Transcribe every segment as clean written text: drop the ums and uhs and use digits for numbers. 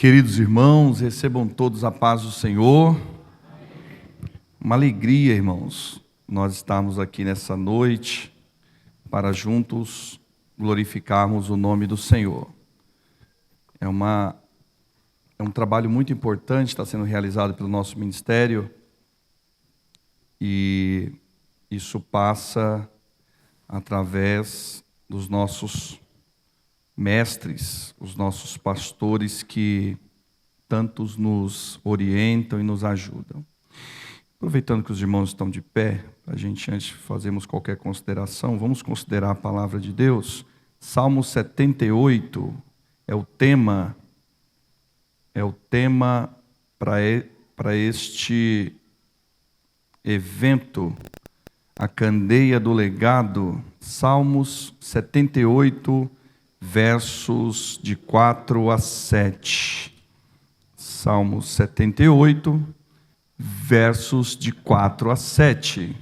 Queridos irmãos, recebam todos a paz do Senhor. Uma alegria, irmãos, nós estamos aqui nessa noite para juntos glorificarmos o nome do Senhor. É um trabalho muito importante, está sendo realizado pelo nosso ministério, e isso passa através dos nossos mestres, os nossos pastores que tantos nos orientam e nos ajudam. Aproveitando que os irmãos estão de pé, a gente, antes de fazermos qualquer consideração, vamos considerar a palavra de Deus. Salmo 78 é o tema para este evento, a candeia do legado. Salmos 78, versos de 4 a 7. Salmos 78, versos de 4 a 7.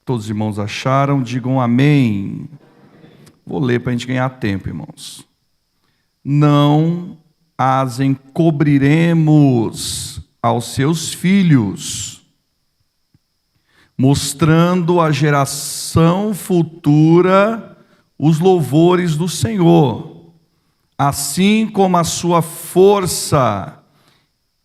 Todos os irmãos acharam? Digam amém. Vou ler para a gente ganhar tempo, irmãos. Não as encobriremos aos seus filhos, mostrando à geração futura os louvores do Senhor, assim como a sua força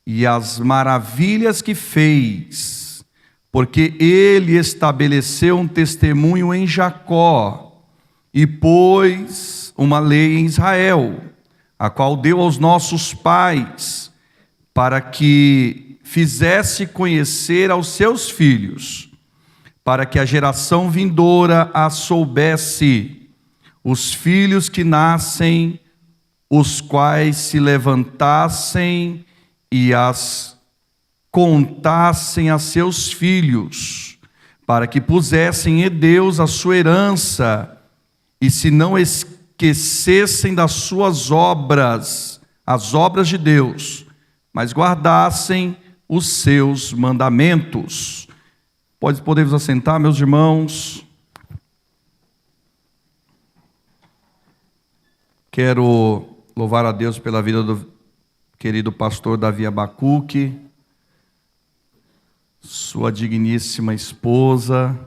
e as maravilhas que fez, porque ele estabeleceu um testemunho em Jacó e pôs uma lei em Israel, a qual deu aos nossos pais, para que fizesse conhecer aos seus filhos, para que a geração vindoura a soubesse, os filhos que nascem, os quais se levantassem e as contassem a seus filhos, para que pusessem em Deus a sua herança, e se não esquecessem das suas obras, as obras de Deus, mas guardassem os seus mandamentos. Podemos assentar, meus irmãos. Quero louvar a Deus pela vida do querido pastor Davi Abacuque, sua digníssima esposa,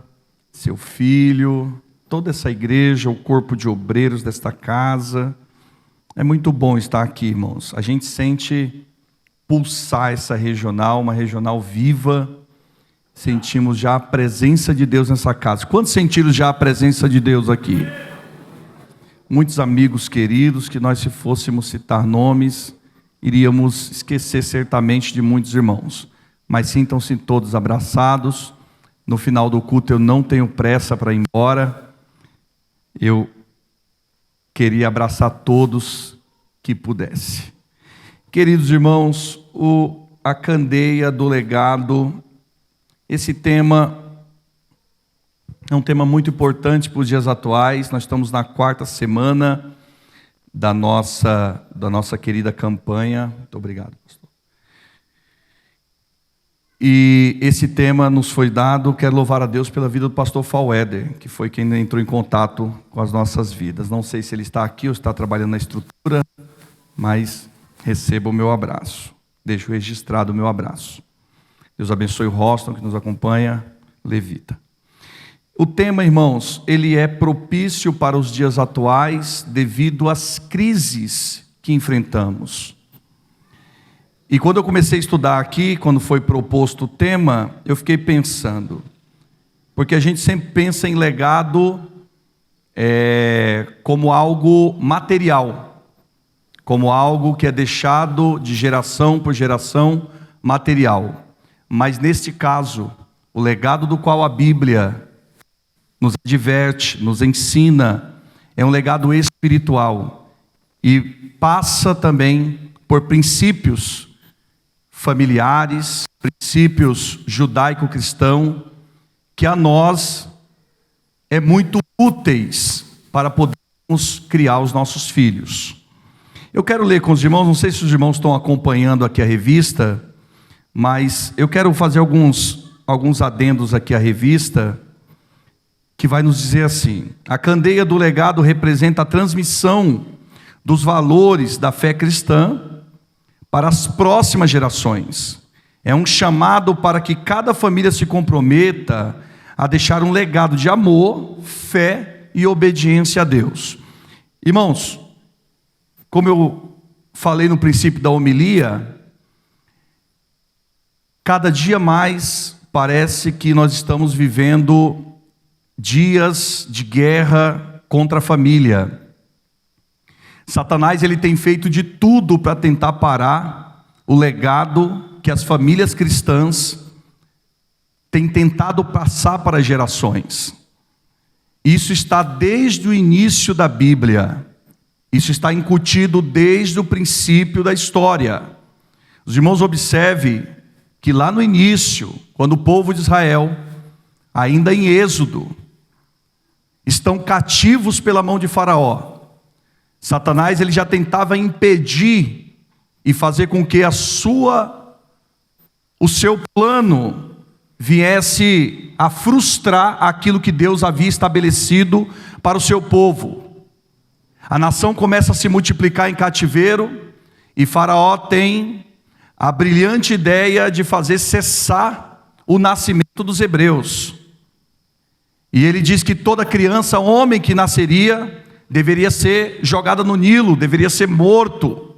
seu filho, toda essa igreja, o corpo de obreiros desta casa. É muito bom estar aqui, irmãos. A gente sente pulsar essa regional, uma regional viva. Sentimos já a presença de Deus nessa casa. Quantos sentiram já a presença de Deus aqui? Muitos amigos queridos, que nós, se fôssemos citar nomes, iríamos esquecer certamente de muitos irmãos. Mas sintam-se todos abraçados. No final do culto eu não tenho pressa para ir embora. Eu queria abraçar todos que pudesse. Queridos irmãos, a candeia do legado, esse tema é um tema muito importante para os dias atuais. Nós estamos na 4ª semana da nossa querida campanha. Muito obrigado, pastor. E esse tema nos foi dado. Quero louvar a Deus pela vida do pastor Fauéder, que foi quem entrou em contato com as nossas vidas. Não sei se ele está aqui ou está trabalhando na estrutura, mas receba o meu abraço. Deixo registrado o meu abraço. Deus abençoe o Roston, que nos acompanha, levita. O tema, irmãos, ele é propício para os dias atuais devido às crises que enfrentamos. E quando eu comecei a estudar aqui, quando foi proposto o tema, eu fiquei pensando, porque a gente sempre pensa em legado como algo material, como algo que é deixado de geração por geração material. Mas neste caso, o legado do qual a Bíblia nos adverte, nos ensina, é um legado espiritual e passa também por princípios familiares, princípios judaico-cristão, que a nós é muito úteis para podermos criar os nossos filhos. Eu quero ler com os irmãos, não sei se os irmãos estão acompanhando aqui a revista, mas eu quero fazer alguns adendos aqui à revista, que vai nos dizer assim: a candeia do legado representa a transmissão dos valores da fé cristã para as próximas gerações. É um chamado para que cada família se comprometa a deixar um legado de amor, fé e obediência a Deus. Irmãos, como eu falei no princípio da homilia, cada dia mais parece que nós estamos vivendo dias de guerra contra a família. Satanás, ele tem feito de tudo para tentar parar o legado que as famílias cristãs têm tentado passar para gerações. Isso está desde o início da Bíblia. Isso está incutido desde o princípio da história. Os irmãos observem que lá no início, quando o povo de Israel, ainda em Êxodo, estão cativos pela mão de Faraó, Satanás, ele já tentava impedir e fazer com que o seu plano viesse a frustrar aquilo que Deus havia estabelecido para o seu povo. A nação começa a se multiplicar em cativeiro e Faraó tem a brilhante ideia de fazer cessar o nascimento dos hebreus. E ele diz que toda criança, homem que nasceria, deveria ser jogada no Nilo, deveria ser morto.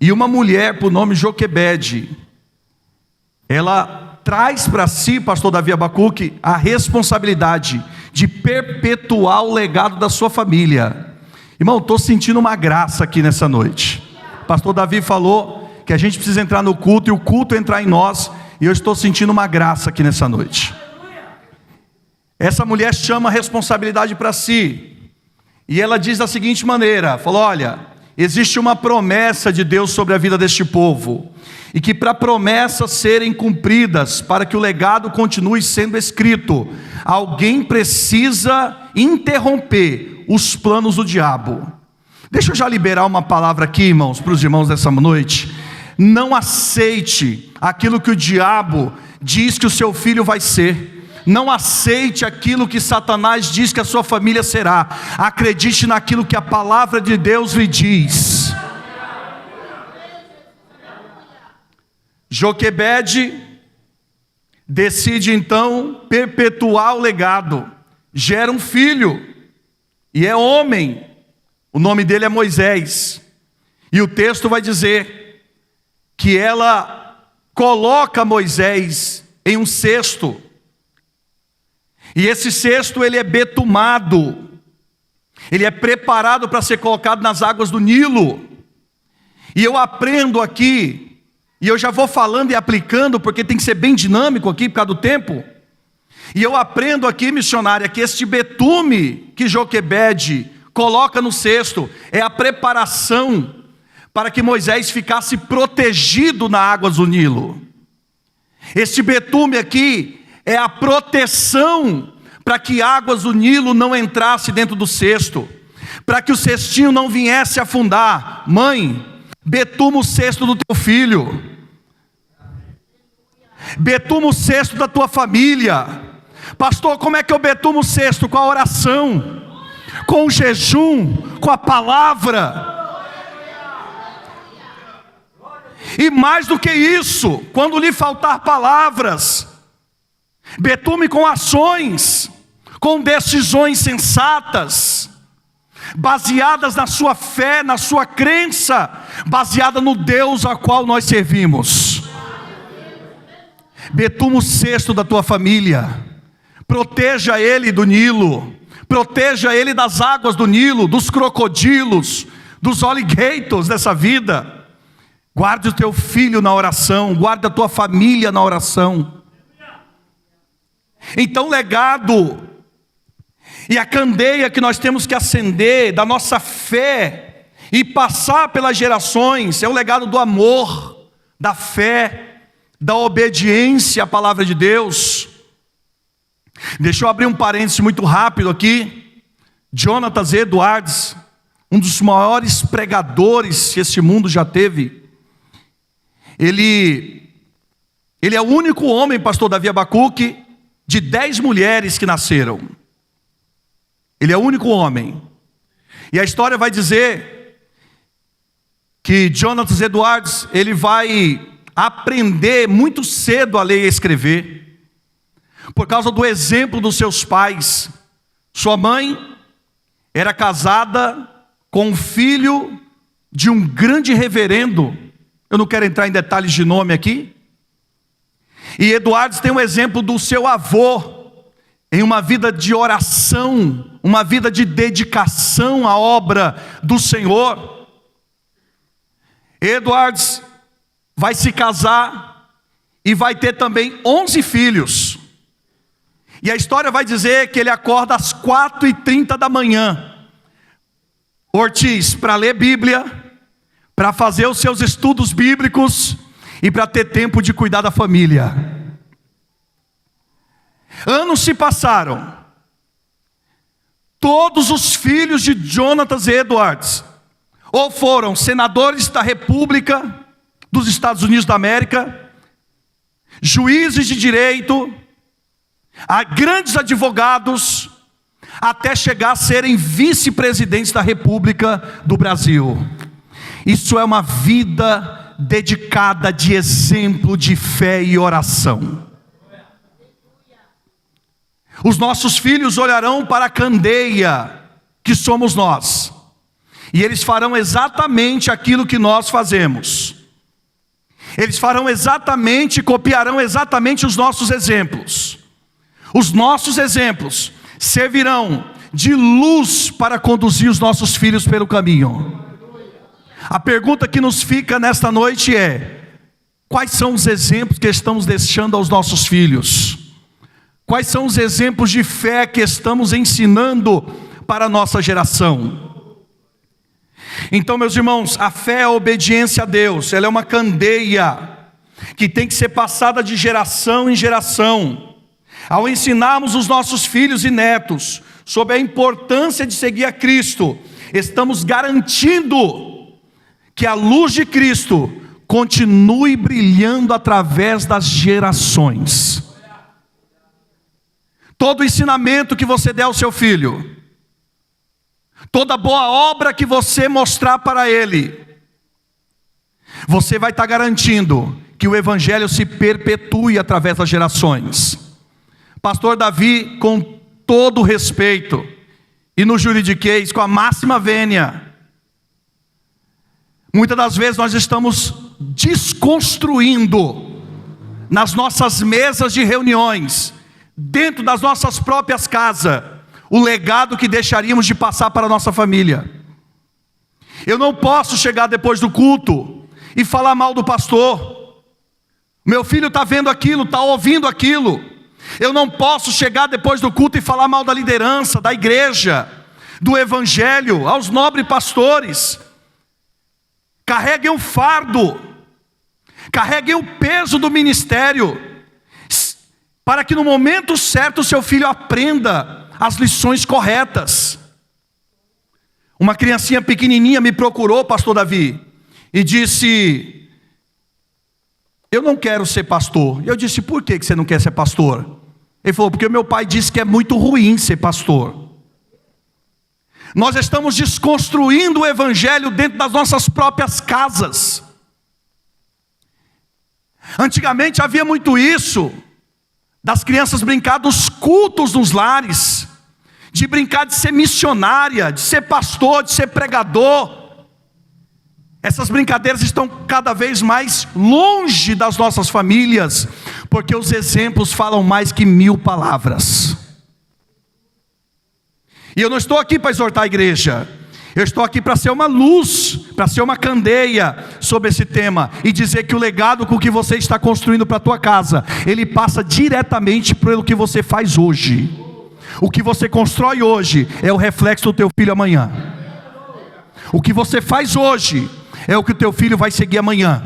E uma mulher por nome Joquebede, ela traz para si, pastor Davi Abacuque, a responsabilidade de perpetuar o legado da sua família. Irmão, estou sentindo uma graça aqui nessa noite. Pastor Davi falou que a gente precisa entrar no culto e o culto entrar em nós, e eu estou sentindo uma graça aqui nessa noite. Essa mulher chama a responsabilidade para si. E ela diz da seguinte maneira, falou, olha, existe uma promessa de Deus sobre a vida deste povo, e que para promessas serem cumpridas, para que o legado continue sendo escrito, alguém precisa interromper os planos do diabo. Deixa eu já liberar uma palavra aqui, irmãos, para os irmãos dessa noite. Não aceite aquilo que o diabo diz que o seu filho vai ser. Não aceite aquilo que Satanás diz que a sua família será. Acredite naquilo que a palavra de Deus lhe diz. Joquebede decide então perpetuar o legado. Gera um filho, e é homem. O nome dele é Moisés. E o texto vai dizer que ela coloca Moisés em um cesto. E esse cesto, ele é betumado, ele é preparado para ser colocado nas águas do Nilo. E eu aprendo aqui, e eu já vou falando e aplicando, porque tem que ser bem dinâmico aqui por causa do tempo. E eu aprendo aqui, missionária, que este betume que Joquebede coloca no cesto é a preparação para que Moisés ficasse protegido nas águas do Nilo. Este betume aqui é a proteção para que águas do Nilo não entrasse dentro do cesto, para que o cestinho não viesse afundar. Mãe, betuma o cesto do teu filho, betuma o cesto da tua família. Pastor, como é que eu betumo o cesto? Com a oração, com o jejum, com a palavra. E mais do que isso, quando lhe faltar palavras, betume com ações, com decisões sensatas, baseadas na sua fé, na sua crença, baseada no Deus a qual nós servimos. Betuma o cesto da tua família, proteja ele do Nilo, proteja ele das águas do Nilo, dos crocodilos, dos alligators dessa vida. Guarde o teu filho na oração, guarde a tua família na oração. Então, legado e a candeia que nós temos que acender da nossa fé e passar pelas gerações é o legado do amor, da fé, da obediência à palavra de Deus. Deixa eu abrir um parênteses muito rápido aqui. Jonathan Edwards, um dos maiores pregadores que esse mundo já teve, ele é o único homem, pastor Davi Abacuque, de 10 mulheres que nasceram. Ele é o único homem. E a história vai dizer que Jonathan Edwards, ele vai aprender muito cedo a ler e escrever, por causa do exemplo dos seus pais. Sua mãe era casada com um filho de um grande reverendo, eu não quero entrar em detalhes de nome aqui. E Edwards tem um exemplo do seu avô, em uma vida de oração, uma vida de dedicação à obra do Senhor. Edwards vai se casar e vai ter também 11 filhos. E a história vai dizer que ele acorda às 4h30 da manhã, Ortiz, para ler Bíblia, para fazer os seus estudos bíblicos e para ter tempo de cuidar da família. Anos se passaram. Todos os filhos de Jonathan Edwards ou foram senadores da República dos Estados Unidos da América, juízes de direito, a grandes advogados, até chegar a serem vice-presidentes da República do Brasil. Isso é uma vida dedicada de exemplo de fé e oração. Os nossos filhos olharão para a candeia que somos nós, e eles farão exatamente aquilo que nós fazemos. Eles farão exatamente, copiarão exatamente os nossos exemplos. Os nossos exemplos servirão de luz para conduzir os nossos filhos pelo caminho. A pergunta que nos fica nesta noite é: quais são os exemplos que estamos deixando aos nossos filhos? Quais são os exemplos de fé que estamos ensinando para a nossa geração? Então, meus irmãos, a fé é a obediência a Deus. Ela é uma candeia que tem que ser passada de geração em geração. Ao ensinarmos os nossos filhos e netos sobre a importância de seguir a Cristo, estamos garantindo que a luz de Cristo continue brilhando através das gerações. Todo ensinamento que você der ao seu filho, toda boa obra que você mostrar para ele, você vai estar garantindo que o Evangelho se perpetue através das gerações. Pastor Davi, com todo respeito, e no juridiquês, com a máxima vênia, muitas das vezes nós estamos desconstruindo nas nossas mesas de reuniões, dentro das nossas próprias casas, o legado que deixaríamos de passar para a nossa família. Eu não posso chegar depois do culto e falar mal do pastor. Meu filho está vendo aquilo, está ouvindo aquilo. Eu não posso chegar depois do culto e falar mal da liderança, da igreja, do evangelho, aos nobres pastores. Carreguem o fardo, carreguem o peso do ministério, para que no momento certo o seu filho aprenda as lições corretas. Uma criancinha pequenininha me procurou, pastor Davi, e disse: eu não quero ser pastor. Eu disse: por que você não quer ser pastor? Ele falou: porque meu pai disse que é muito ruim ser pastor. Nós estamos desconstruindo o evangelho dentro das nossas próprias casas. Antigamente havia muito isso, das crianças brincar dos cultos nos lares, de brincar de ser missionária, de ser pastor, de ser pregador. Essas brincadeiras estão cada vez mais longe das nossas famílias, porque os exemplos falam mais que 1000 palavras. E eu não estou aqui para exortar a igreja, eu estou aqui para ser uma luz, para ser uma candeia sobre esse tema, e dizer que o legado com que você está construindo para a tua casa, ele passa diretamente pelo que você faz hoje. O que você constrói hoje é o reflexo do teu filho amanhã. O que você faz hoje é o que o teu filho vai seguir amanhã.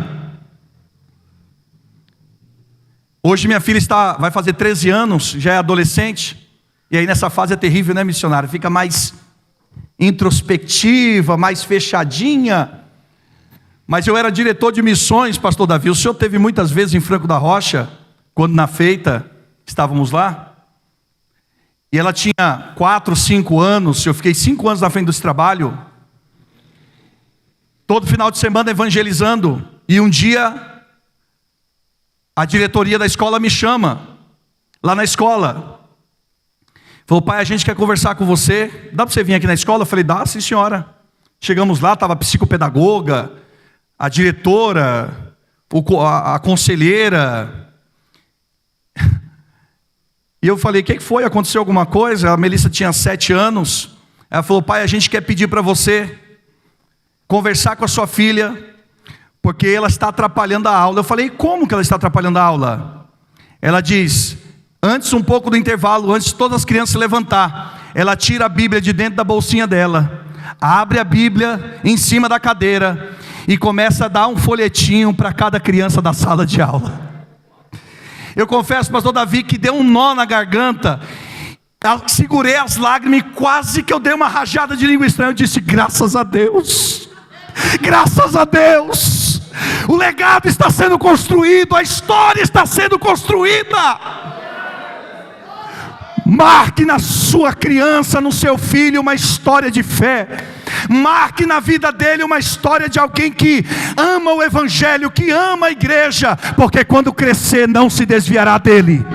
Hoje minha filha vai fazer 13 anos, já é adolescente, e aí nessa fase é terrível, né, missionário? Fica mais introspectiva, mais fechadinha. Mas eu era diretor de missões, pastor Davi. O senhor teve muitas vezes em Franco da Rocha, quando na feita estávamos lá. E ela tinha 4, 5 anos, eu fiquei 5 anos na frente desse trabalho, todo final de semana evangelizando. E um dia, a diretoria da escola me chama, lá na escola. Falou: pai, a gente quer conversar com você, dá para você vir aqui na escola? Eu falei: dá, sim senhora. Chegamos lá, estava a psicopedagoga, a diretora, a conselheira. E eu falei: o que foi? Aconteceu alguma coisa? A Melissa tinha 7 anos. Ela falou: pai, a gente quer pedir para você conversar com a sua filha, porque ela está atrapalhando a aula. Eu falei: como que ela está atrapalhando a aula? Ela diz: antes, um pouco do intervalo, antes de todas as crianças se levantar, ela tira a Bíblia de dentro da bolsinha dela, abre a Bíblia em cima da cadeira e começa a dar um folhetinho para cada criança da sala de aula. Eu confesso, pastor Davi, que deu um nó na garganta. Eu segurei as lágrimas e quase que eu dei uma rajada de língua estranha. Eu disse: graças a Deus, graças a Deus, o legado está sendo construído, a história está sendo construída. Marque na sua criança, no seu filho, uma história de fé. Marque na vida dele uma história de alguém que ama o evangelho, que ama a igreja, porque quando crescer não se desviará dele.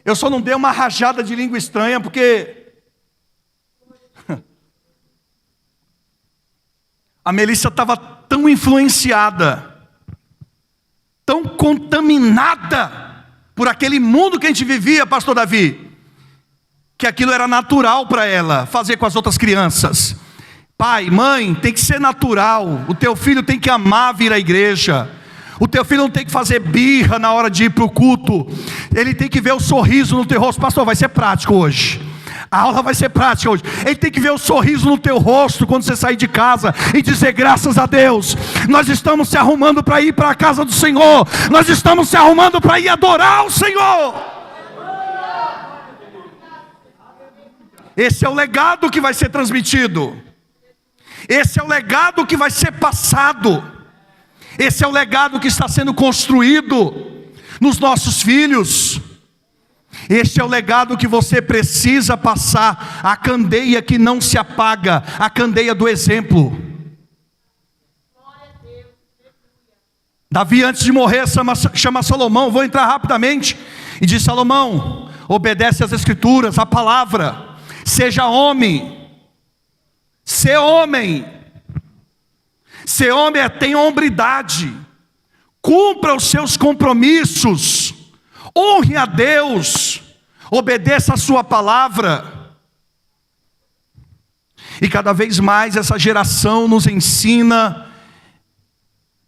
Eu só não dei uma rajada de língua estranha porque a Melissa estava tão influenciada, tão contaminada por aquele mundo que a gente vivia, pastor Davi, que aquilo era natural para ela fazer com as outras crianças. Pai, mãe, tem que ser natural. O teu filho tem que amar vir à igreja. O teu filho não tem que fazer birra na hora de ir para o culto. Ele tem que ver o sorriso no teu rosto. Pastor, vai ser prático hoje. A aula vai ser prática hoje. Ele tem que ver o sorriso no teu rosto quando você sair de casa e dizer: graças a Deus, nós estamos se arrumando para ir para a casa do Senhor. Nós estamos se arrumando para ir adorar o Senhor. Esse é o legado que vai ser transmitido. Esse é o legado que vai ser passado. Esse é o legado que está sendo construído nos nossos filhos. Este é o legado que você precisa passar. A candeia que não se apaga, a candeia do exemplo. Davi, antes de morrer, chama Salomão. Vou entrar rapidamente. E diz: Salomão, obedece às escrituras, à palavra. Seja homem. Ser homem. Ser homem tem hombridade. Cumpra os seus compromissos. Honre a Deus. Obedeça a sua palavra. E cada vez mais essa geração nos ensina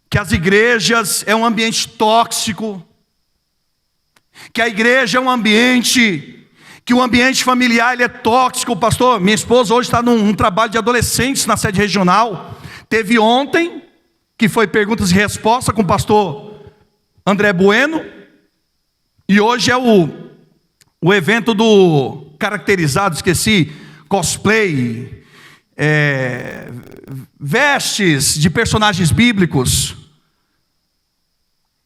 que as igrejas é um ambiente tóxico, que a igreja é um ambiente, que o ambiente familiar ele é tóxico. Pastor, minha esposa hoje está num trabalho de adolescentes na sede regional. Teve ontem, que foi perguntas e respostas com o pastor André Bueno. E hoje é o evento do caracterizado, esqueci, cosplay, vestes de personagens bíblicos.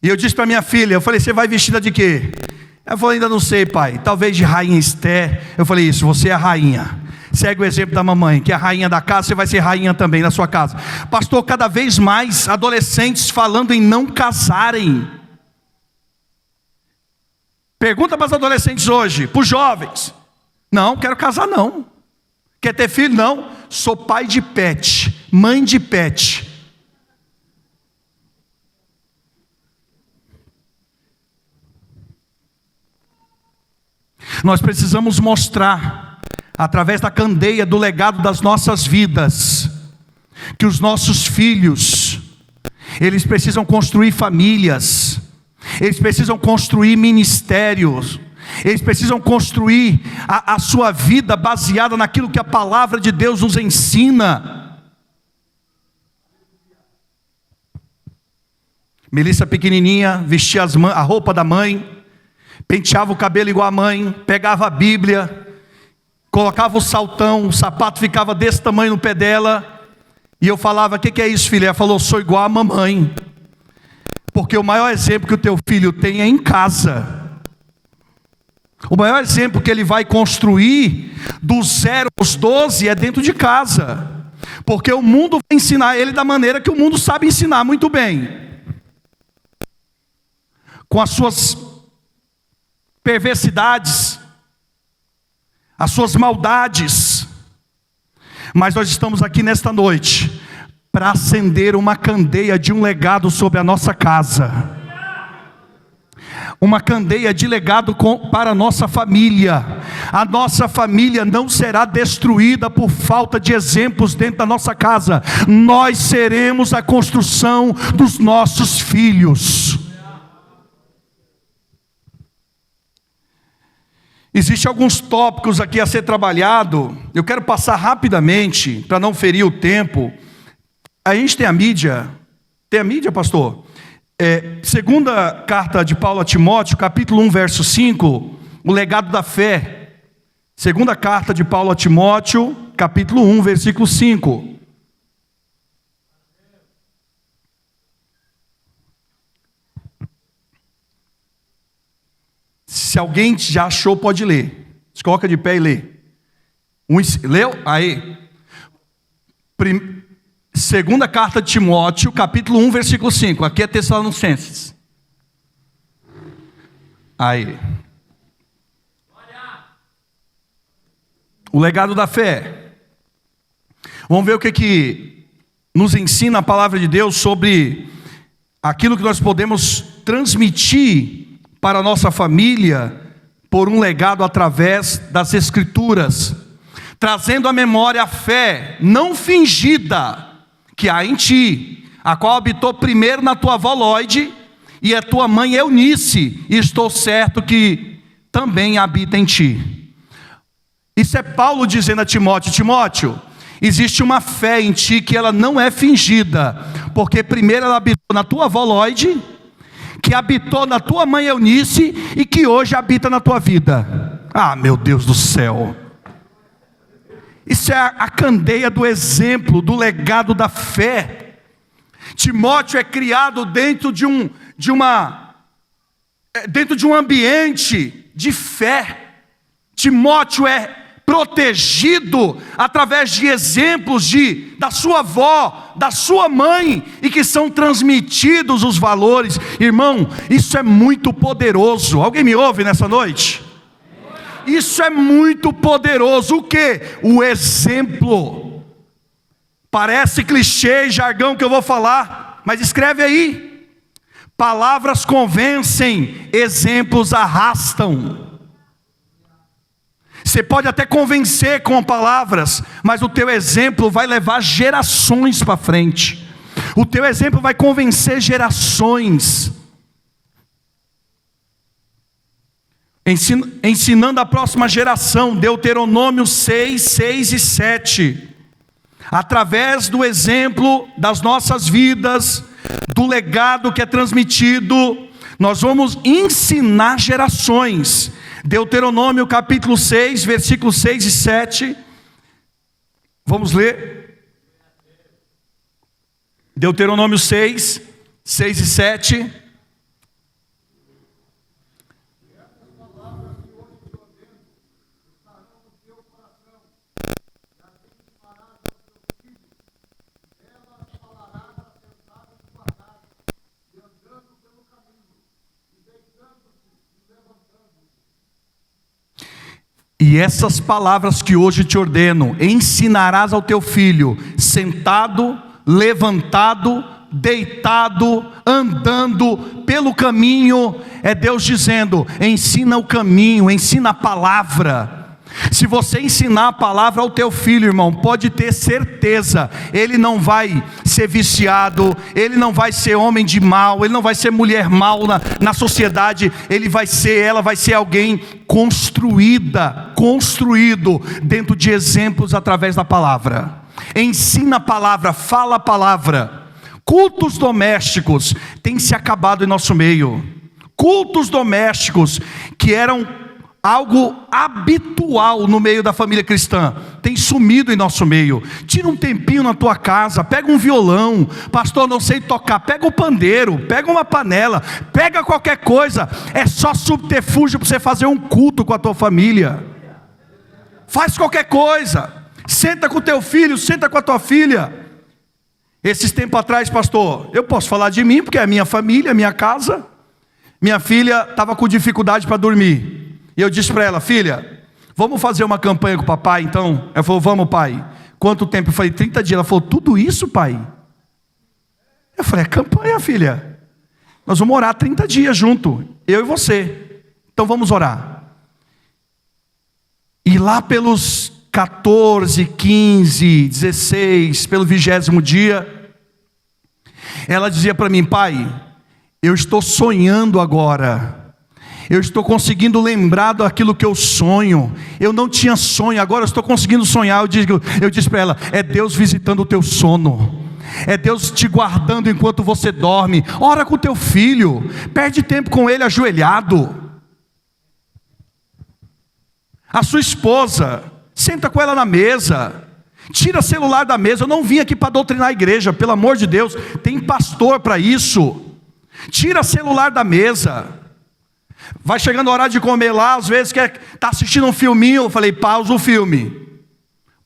E eu disse para minha filha, eu falei: você vai vestida de quê? Ela falou: ainda não sei, pai, talvez de rainha Esther. Eu falei: isso, você é a rainha. Segue o exemplo da mamãe, que é a rainha da casa, você vai ser rainha também na sua casa. Pastor, cada vez mais adolescentes falando em não casarem. Pergunta para os adolescentes hoje, para os jovens: não, quero casar não. Quer ter filho? Não. Sou pai de pet, mãe de pet. Nós precisamos mostrar, através da candeia do legado das nossas vidas, que os nossos filhos, eles precisam construir famílias, eles precisam construir ministérios, eles precisam construir a sua vida baseada naquilo que a palavra de Deus nos ensina. Melissa pequenininha, vestia a roupa da mãe, penteava o cabelo igual a mãe, pegava a Bíblia, colocava o saltão, o sapato ficava desse tamanho no pé dela, e eu falava: o que é isso, filha? Ela falou: sou igual a mamãe. Porque o maior exemplo que o teu filho tem é em casa. O maior exemplo que ele vai construir do 0 aos 12 é dentro de casa, porque o mundo vai ensinar ele da maneira que o mundo sabe ensinar muito bem, com as suas perversidades, as suas maldades. Mas nós estamos aqui nesta noite para acender uma candeia de um legado sobre a nossa casa, uma candeia de legado para a nossa família. A nossa família não será destruída por falta de exemplos dentro da nossa casa. Nós seremos a construção dos nossos filhos. Existem alguns tópicos aqui a ser trabalhado. Eu quero passar rapidamente, para não ferir o tempo. A gente tem a mídia. Tem a mídia, pastor? Segunda carta de Paulo a Timóteo, capítulo 1, verso 5, o legado da fé. Segunda carta de Paulo a Timóteo, capítulo 1, versículo 5. Se alguém já achou, pode ler. Se coloca de pé e lê. Leu? Aí. Segunda carta de Timóteo, capítulo 1, versículo 5. Aqui é Tessalonicenses. Aí. O legado da fé. Vamos ver o que nos ensina a palavra de Deus sobre aquilo que nós podemos transmitir para a nossa família por um legado através das Escrituras, trazendo à memória a fé não fingida que há em ti, a qual habitou primeiro na tua avó Lloyd e a tua mãe Eunice, e estou certo que também habita em ti. Isso é Paulo dizendo a Timóteo: Timóteo, existe uma fé em ti que ela não é fingida, porque primeiro ela habitou na tua avó Lloyd, que habitou na tua mãe Eunice e que hoje habita na tua vida. Ah, meu Deus do céu! Isso é a candeia do exemplo, do legado da fé. Timóteo é criado dentro de um ambiente de fé. Timóteo é protegido através de exemplos da sua avó, da sua mãe, e que são transmitidos os valores. Irmão, isso é muito poderoso. Alguém me ouve nessa noite? Isso é muito poderoso. O que? O exemplo. Parece clichê e jargão que eu vou falar, mas escreve aí: palavras convencem, exemplos arrastam. Você pode até convencer com palavras, mas o teu exemplo vai levar gerações para frente. O teu exemplo vai convencer gerações. Ensinando a próxima geração, Deuteronômio 6, 6 e 7. Através do exemplo das nossas vidas, do legado que é transmitido, nós vamos ensinar gerações. Deuteronômio capítulo 6, versículos 6 e 7. Vamos ler. Deuteronômio 6, 6 e 7. E essas palavras que hoje te ordeno, ensinarás ao teu filho, sentado, levantado, deitado, andando pelo caminho. É Deus dizendo: ensina o caminho, ensina a palavra. Se você ensinar a palavra ao teu filho, irmão, pode ter certeza, ele não vai ser viciado, ele não vai ser homem de mal, ele não vai ser mulher mal na sociedade, ela vai ser alguém construído dentro de exemplos através da palavra. Ensina a palavra, fala a palavra. Cultos domésticos têm se acabado em nosso meio. Cultos domésticos que eram algo habitual no meio da família cristã, tem sumido em nosso meio. Tira um tempinho na tua casa, pega um violão, pastor, não sei tocar, pega o pandeiro, pega uma panela, pega qualquer coisa, é só subterfúgio para você fazer um culto com a tua família. Faz qualquer coisa, senta com o teu filho, senta com a tua filha. Esses tempos atrás, pastor, eu posso falar de mim, porque é a minha família, a minha casa. Minha filha estava com dificuldade para dormir. E eu disse para ela, filha, vamos fazer uma campanha com o papai então? Ela falou, vamos, pai. Quanto tempo? Eu falei, 30 dias. Ela falou, tudo isso, pai? Eu falei, é campanha, filha. Nós vamos orar 30 dias junto, eu e você. Então vamos orar. E lá pelos 14, 15, 16, pelo 20º dia, ela dizia para mim, pai, eu estou sonhando agora. Eu estou conseguindo lembrar daquilo que eu sonho. Eu não tinha sonho, agora eu estou conseguindo sonhar. Eu disse para ela, é Deus visitando o teu sono. É Deus te guardando enquanto você dorme. Ora com o teu filho, perde tempo com ele ajoelhado. A sua esposa, senta com ela na mesa. Tira celular da mesa. Eu não vim aqui para doutrinar a igreja, pelo amor de Deus. Tem pastor para isso. Tira celular da mesa. Vai chegando a hora de comer lá, às vezes está assistindo um filminho, eu falei, pausa o filme.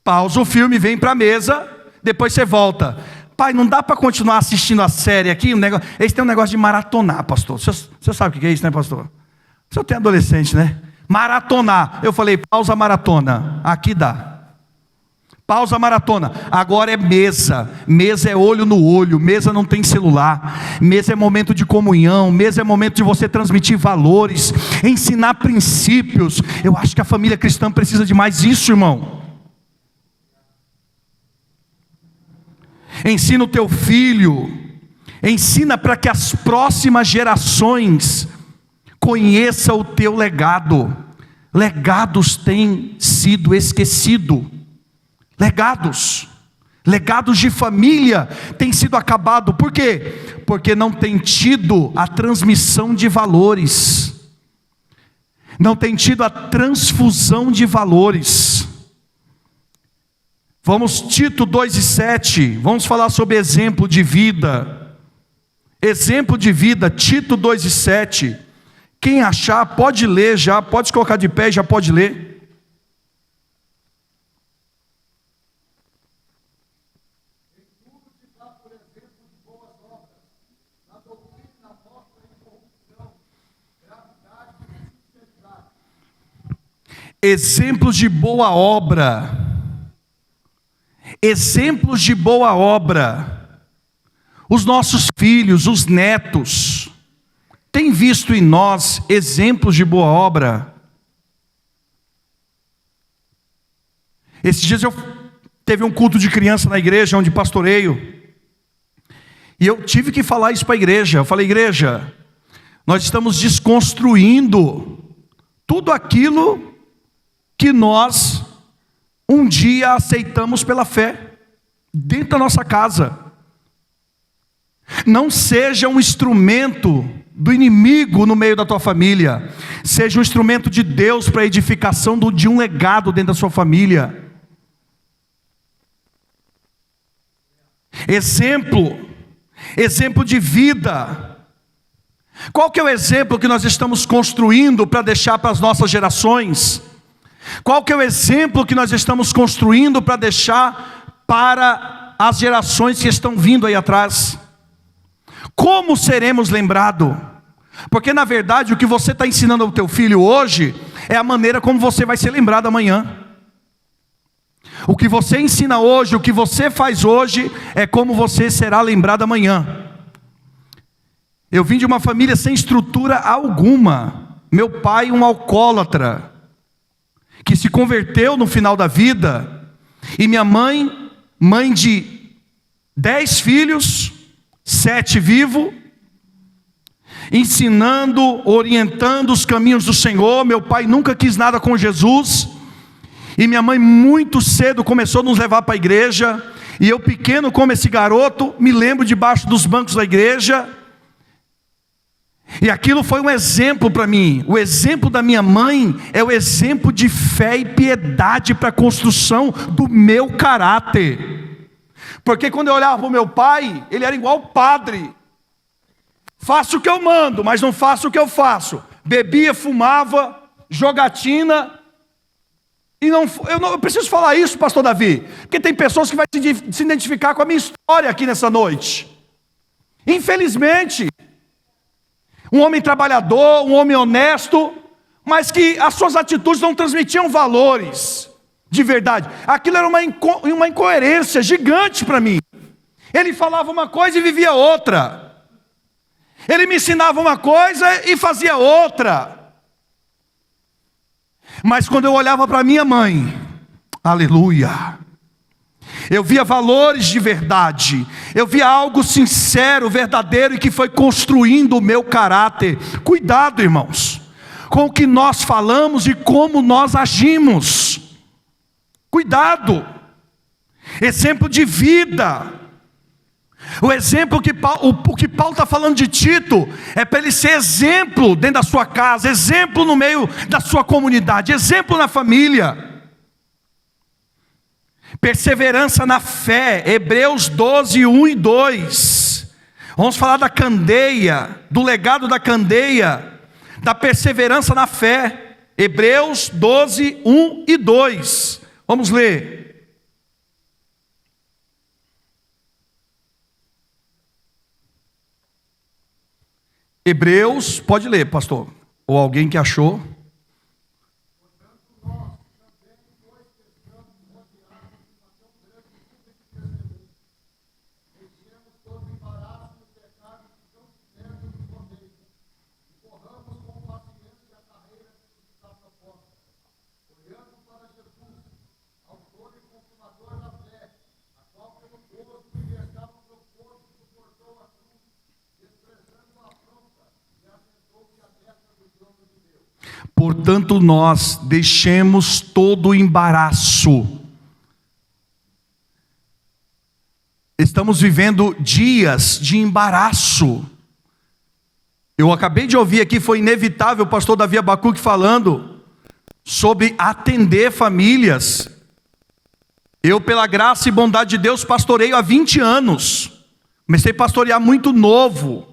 Pausa o filme, vem para a mesa, depois você volta. Pai, não dá para continuar assistindo a série aqui? Eles têm um negócio de maratonar, pastor. Você sabe o que é isso, né, pastor? Você tem adolescente, né? Maratonar. Eu falei, pausa a maratona. Aqui dá. Pausa a maratona. Agora é mesa. Mesa é olho no olho. Mesa não tem celular. Mesa é momento de comunhão. Mesa é momento de você transmitir valores, ensinar princípios. Eu acho que a família cristã precisa de mais isso, irmão. Ensina o teu filho. Ensina para que as próximas gerações conheçam o teu legado. Legados têm sido esquecidos. Legados de família têm sido acabados. Por quê? Porque não tem tido a transmissão de valores, não tem tido a transfusão de valores. Vamos, Tito 2:7, vamos falar sobre exemplo de vida. Exemplo de vida, Tito 2:7. Quem achar, pode ler já, pode se colocar de pé e já pode ler. Exemplos de boa obra. Exemplos de boa obra. Os nossos filhos, os netos, têm visto em nós exemplos de boa obra. Esses dias teve um culto de criança na igreja onde pastoreio, e eu tive que falar isso para a igreja. Eu falei, igreja, nós estamos desconstruindo tudo aquilo que nós um dia aceitamos pela fé, dentro da nossa casa. Não seja um instrumento do inimigo no meio da tua família, seja um instrumento de Deus para a edificação de um legado dentro da sua família. Exemplo de vida. Qual que é o exemplo que nós estamos construindo para deixar para as nossas gerações? Qual que é o exemplo que nós estamos construindo para deixar para as gerações que estão vindo aí atrás? Como seremos lembrados? Porque na verdade o que você está ensinando ao teu filho hoje é a maneira como você vai ser lembrado amanhã. O que você ensina hoje, o que você faz hoje, é como você será lembrado amanhã. Eu vim de uma família sem estrutura alguma. Meu pai, um alcoólatra, que se converteu no final da vida, e minha mãe, mãe de 10 filhos, 7 vivos, ensinando, orientando os caminhos do Senhor. Meu pai nunca quis nada com Jesus, e minha mãe muito cedo começou a nos levar para a igreja, e eu pequeno como esse garoto, me lembro debaixo dos bancos da igreja. E aquilo foi um exemplo para mim. O exemplo da minha mãe é o exemplo de fé e piedade para a construção do meu caráter. Porque quando eu olhava para o meu pai, ele era igual padre. Faço o que eu mando, mas não faço o que eu faço. Bebia, fumava, jogatina. E eu preciso falar isso, pastor Davi, porque tem pessoas que vão se identificar com a minha história aqui nessa noite. Infelizmente, um homem trabalhador, um homem honesto, mas que as suas atitudes não transmitiam valores de verdade. Aquilo era uma incoerência gigante para mim. Ele falava uma coisa e vivia outra. Ele me ensinava uma coisa e fazia outra. Mas quando eu olhava para minha mãe, aleluia, eu via valores de verdade, eu via algo sincero, verdadeiro e que foi construindo o meu caráter. Cuidado, irmãos, com o que nós falamos e como nós agimos. Cuidado. Exemplo de vida. O exemplo que Paulo está falando de Tito é para ele ser exemplo dentro da sua casa, exemplo no meio da sua comunidade, exemplo na família. Perseverança na fé, Hebreus 12, 1 e 2. Vamos falar da candeia, do legado da candeia, da perseverança na fé. Hebreus 12, 1 e 2. Vamos ler. Hebreus, pode ler, pastor, ou alguém que achou. Portanto, nós deixemos todo o embaraço. Estamos vivendo dias de embaraço. Eu acabei de ouvir aqui, foi inevitável, o pastor Davi Abacuque falando sobre atender famílias. Eu, pela graça e bondade de Deus, pastoreio há 20 anos. Comecei a pastorear muito novo,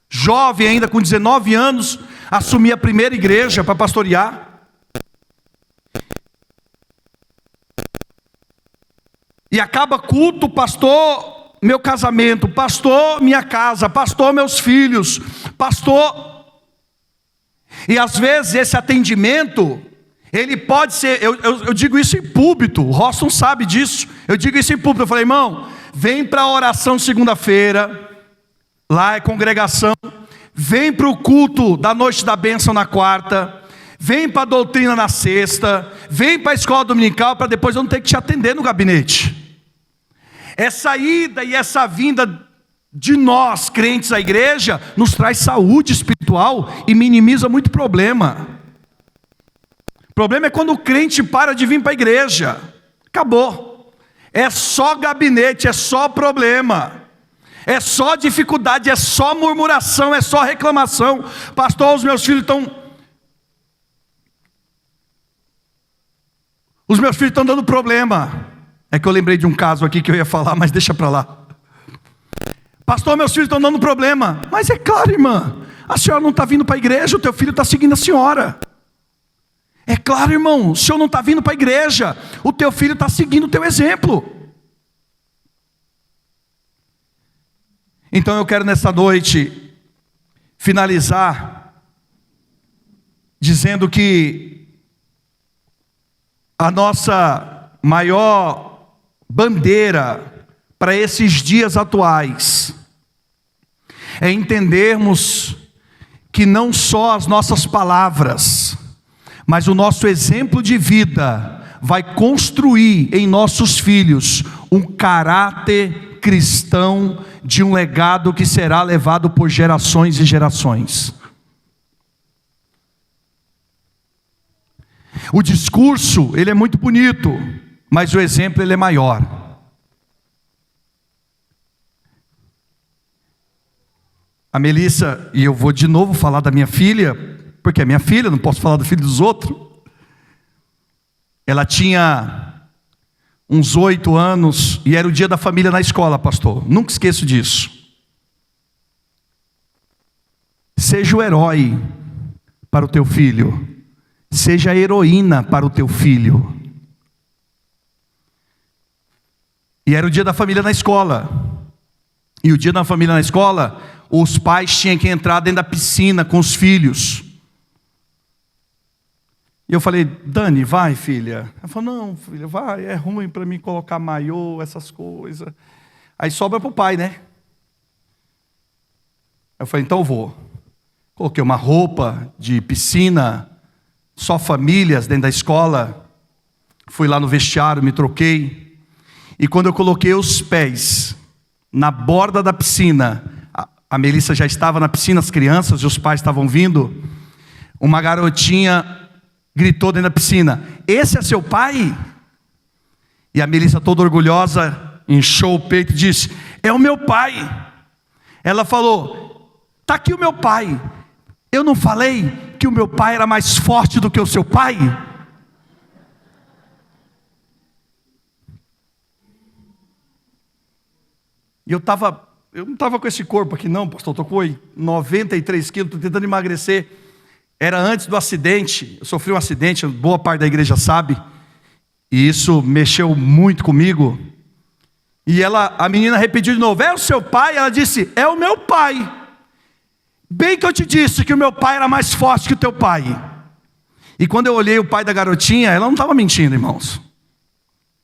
jovem ainda, com 19 anos, assumi a primeira igreja para pastorear. E acaba culto, pastor, meu casamento, pastor, minha casa, pastor, meus filhos, pastor. E às vezes esse atendimento, ele pode ser, eu digo isso em púlpito, o Roston sabe disso, eu digo isso em púlpito. Eu falei, irmão, vem para a oração segunda-feira, lá é congregação. Vem para o culto da noite da bênção na quarta, vem para a doutrina na sexta, vem para a escola dominical, para depois eu não ter que te atender no gabinete. Essa ida e essa vinda de nós, crentes à igreja, nos traz saúde espiritual e minimiza muito problema. O problema é quando o crente para de vir para a igreja. Acabou. É só gabinete, é só problema. É só dificuldade, é só murmuração, é só reclamação. Pastor, os meus filhos estão dando problema. É que eu lembrei de um caso aqui que eu ia falar, mas deixa para lá. Pastor, meus filhos estão dando problema. Mas é claro, irmã, a senhora não está vindo para a igreja, o teu filho está seguindo a senhora. É claro, irmão, o senhor não está vindo para a igreja, o teu filho está seguindo o teu exemplo. Então eu quero nessa noite finalizar dizendo que a nossa maior bandeira para esses dias atuais é entendermos que não só as nossas palavras, mas o nosso exemplo de vida vai construir em nossos filhos um caráter cristão de um legado que será levado por gerações e gerações. O discurso, ele é muito bonito, mas o exemplo, ele é maior. A Melissa, e eu vou de novo falar da minha filha, porque é minha filha, não posso falar do filho dos outros. Ela tinha uns 8 anos e era o dia da família na escola, pastor. Nunca esqueço disso. Seja o herói para o teu filho. Seja a heroína para o teu filho. E era o dia da família na escola. E o dia da família na escola, os pais tinham que entrar dentro da piscina com os filhos. E eu falei, Dani, vai, filha. Ela falou, não, filha, vai, é ruim para mim colocar maiô, essas coisas. Aí sobra para o pai, né? Eu falei, então eu vou. Coloquei uma roupa de piscina, só famílias dentro da escola. Fui lá no vestiário, me troquei. E quando eu coloquei os pés na borda da piscina, a Melissa já estava na piscina, as crianças e os pais estavam vindo. Uma garotinha gritou dentro da piscina, esse é seu pai? E a Melissa toda orgulhosa, inchou o peito e disse, é o meu pai. Ela falou, está aqui o meu pai. Eu não falei que o meu pai era mais forte do que o seu pai? E eu não estava com esse corpo aqui não, pastor, estou com 93 quilos, estou tentando emagrecer. Era antes do acidente, eu sofri um acidente, boa parte da igreja sabe, e isso mexeu muito comigo. E a menina repetiu de novo, é o seu pai? Ela disse, é o meu pai. Bem que eu te disse que o meu pai era mais forte que o teu pai. E quando eu olhei o pai da garotinha, ela não estava mentindo, irmãos.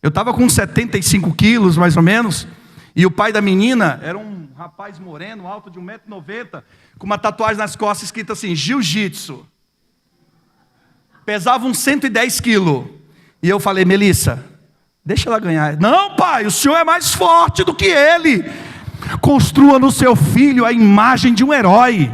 Eu estava com 75 quilos, mais ou menos, e o pai da menina era um rapaz moreno, alto de 1,90 m, com uma tatuagem nas costas escrita assim, jiu-jitsu. Pesava uns 110 quilos. E eu falei, Melissa, deixa ela ganhar. Não, pai, o senhor é mais forte do que ele. Construa no seu filho a imagem de um herói.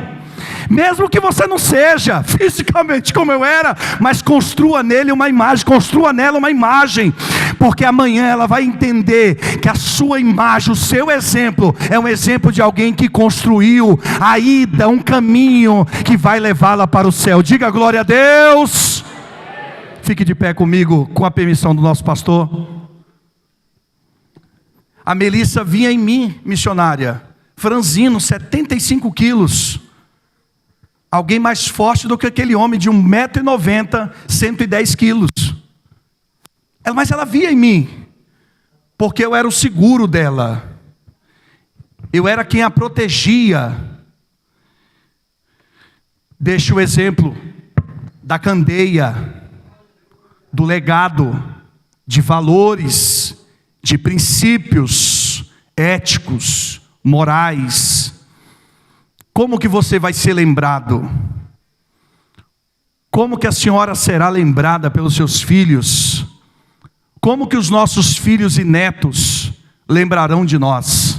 Mesmo que você não seja fisicamente como eu era, mas construa nele uma imagem, construa nela uma imagem, porque amanhã ela vai entender que a sua imagem, o seu exemplo, é um exemplo de alguém que construiu a ida, um caminho que vai levá-la para o céu. Diga glória a Deus. Fique de pé comigo, com a permissão do nosso pastor. A Melissa vinha em mim, missionária, franzino, 75 quilos. Alguém mais forte do que aquele homem de 1,90 m, 110 quilos. Mas ela via em mim, porque eu era o seguro dela. Eu era quem a protegia. Deixa o exemplo da candeia, do legado, de valores, de princípios éticos, morais. Como que você vai ser lembrado? Como que a senhora será lembrada pelos seus filhos? Como que os nossos filhos e netos lembrarão de nós?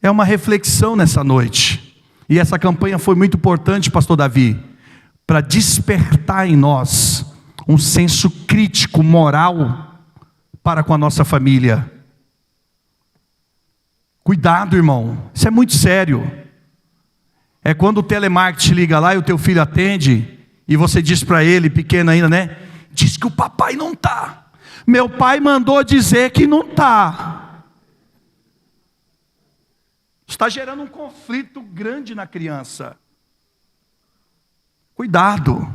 É uma reflexão nessa noite. E essa campanha foi muito importante, pastor Davi, para despertar em nós um senso crítico, moral, para com a nossa família. Cuidado, irmão, isso é muito sério. É quando o telemarketing liga lá e o teu filho atende, e você diz para ele, pequeno ainda, né? Diz que o papai não está. Meu pai mandou dizer que não está. Está gerando um conflito grande na criança. Cuidado.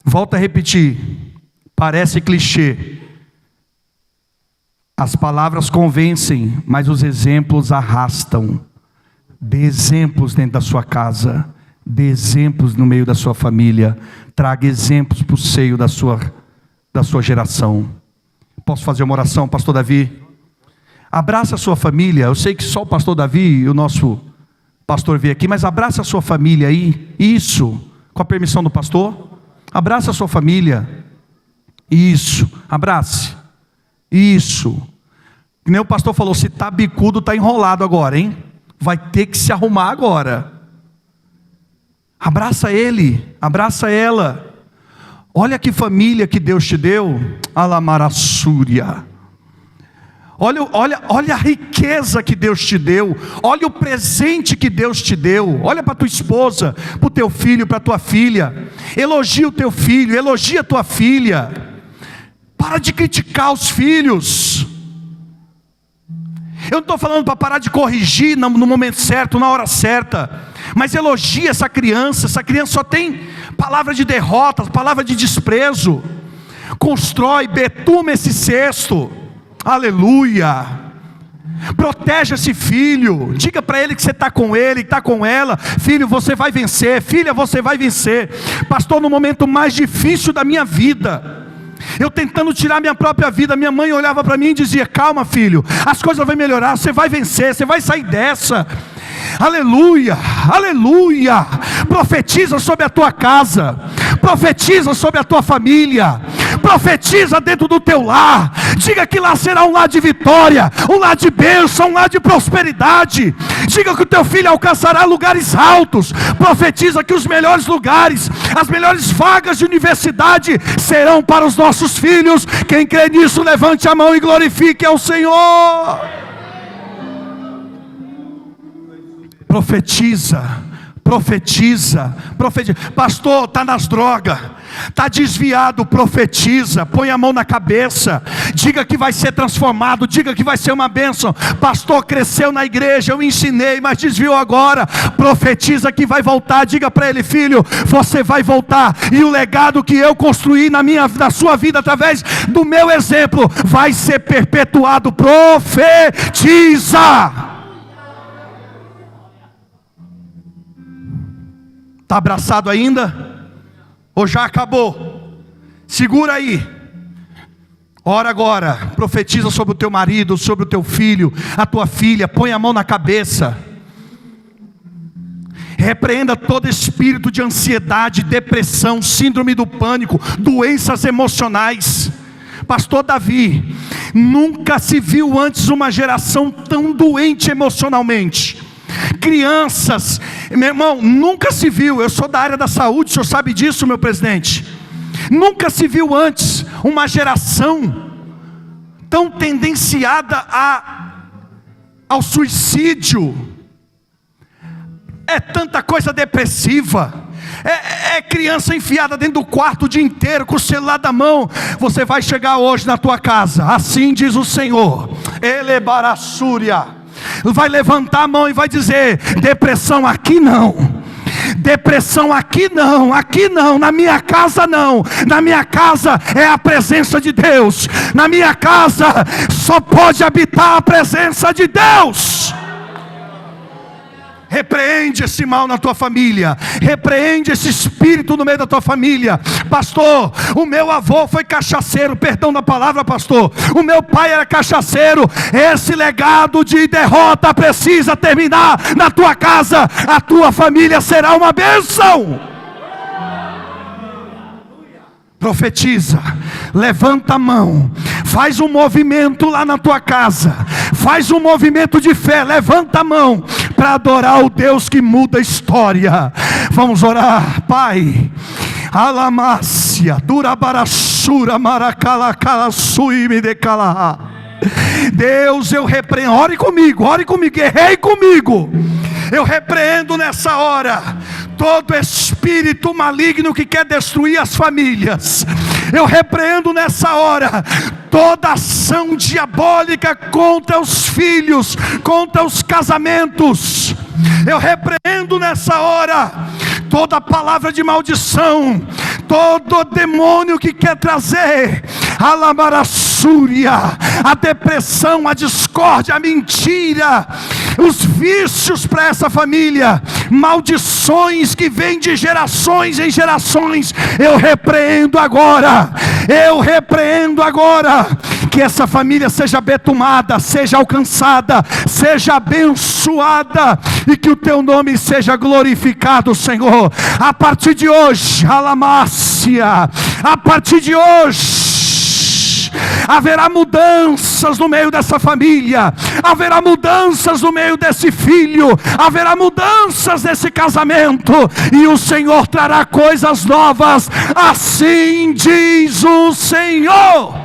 Volto a repetir, parece clichê. As palavras convencem, mas os exemplos arrastam. Dê exemplos dentro da sua casa, dê exemplos no meio da sua família, traga exemplos para o seio da sua geração. Posso fazer uma oração, pastor Davi? Abraça a sua família. Eu sei que só o pastor Davi e o nosso pastor veio aqui, mas abraça a sua família aí. Isso, com a permissão do pastor. Abraça a sua família. Isso, abrace. Isso. Que nem o pastor falou, se está bicudo, está enrolado agora, hein? Vai ter que se arrumar agora. Abraça ele, abraça ela. Olha que família que Deus te deu. Alamarassúria. Olha a riqueza que Deus te deu. Olha o presente que Deus te deu. Olha para tua esposa, para o teu filho, para a tua filha. Elogia o teu filho, elogia a tua filha. Para de criticar os filhos. Eu não estou falando para parar de corrigir no momento certo, na hora certa. Mas elogia essa criança. Essa criança só tem palavra de derrota, palavra de desprezo. Constrói, betuma esse cesto. Aleluia. Proteja esse filho. Diga para ele que você está com ele, que está com ela. Filho, você vai vencer. Filha, você vai vencer. Pastor, no momento mais difícil da minha vida, eu tentando tirar minha própria vida, minha mãe olhava para mim e dizia: calma, filho, as coisas vão melhorar, você vai vencer, você vai sair dessa. Aleluia, aleluia. Profetiza sobre a tua casa, profetiza sobre a tua família, profetiza dentro do teu lar. Diga que lá será um lar de vitória, um lar de bênção, um lar de prosperidade. Diga que o teu filho alcançará lugares altos. Profetiza que os melhores lugares, as melhores vagas de universidade serão para os nossos filhos. Quem crê nisso, levante a mão e glorifique ao Senhor. Profetiza, profetiza, profetiza. Pastor, está nas drogas, está desviado, profetiza, põe a mão na cabeça, diga que vai ser transformado, diga que vai ser uma bênção. Pastor, cresceu na igreja, eu ensinei, mas desviou agora. Profetiza que vai voltar, diga para ele: filho, você vai voltar, e o legado que eu construí na sua vida, através do meu exemplo, vai ser perpetuado. Profetiza. Está abraçado ainda? Ou já acabou? Segura aí. Ora agora, profetiza sobre o teu marido, sobre o teu filho, a tua filha. Põe a mão na cabeça. Repreenda todo espírito de ansiedade, depressão, síndrome do pânico, doenças emocionais. Pastor Davi, nunca se viu antes uma geração tão doente emocionalmente. Crianças, meu irmão, nunca se viu. Eu sou da área da saúde, o senhor sabe disso, meu presidente. Nunca se viu antes uma geração tão tendenciada ao suicídio. É tanta coisa depressiva. É criança enfiada dentro do quarto o dia inteiro com o celular da mão. Você vai chegar hoje na tua casa, assim diz o Senhor. Elebarassúria. Vai levantar a mão e vai dizer: depressão aqui não. Depressão aqui não, aqui não, na minha casa não. Na minha casa é a presença de Deus. Na minha casa só pode habitar a presença de Deus. Repreende esse mal na tua família. Repreende esse espírito no meio da tua família. Pastor, o meu avô foi cachaceiro. Perdão da palavra, pastor. O meu pai era cachaceiro. Esse legado de derrota precisa terminar na tua casa. A tua família será uma bênção. Profetiza, levanta a mão, faz um movimento lá na tua casa, faz um movimento de fé, levanta a mão, para adorar o Deus que muda a história. Vamos orar. Pai, alamácia, durabarassura, maracalacalassui, me decala. Deus, eu repreendo, ore comigo, guerrei comigo. Eu repreendo nessa hora todo espírito maligno que quer destruir as famílias. Eu repreendo nessa hora toda ação diabólica contra os filhos, contra os casamentos. Eu repreendo nessa hora toda palavra de maldição, todo demônio que quer trazer a depressão, a discórdia, a mentira, os vícios para essa família, maldições que vêm de gerações em gerações. Eu repreendo agora, que essa família seja betumada, seja alcançada, seja abençoada, e que o teu nome seja glorificado, Senhor. A partir de hoje, alamácia, a partir de hoje haverá mudanças no meio dessa família, haverá mudanças no meio desse filho, haverá mudanças nesse casamento, e o Senhor trará coisas novas, assim diz o Senhor.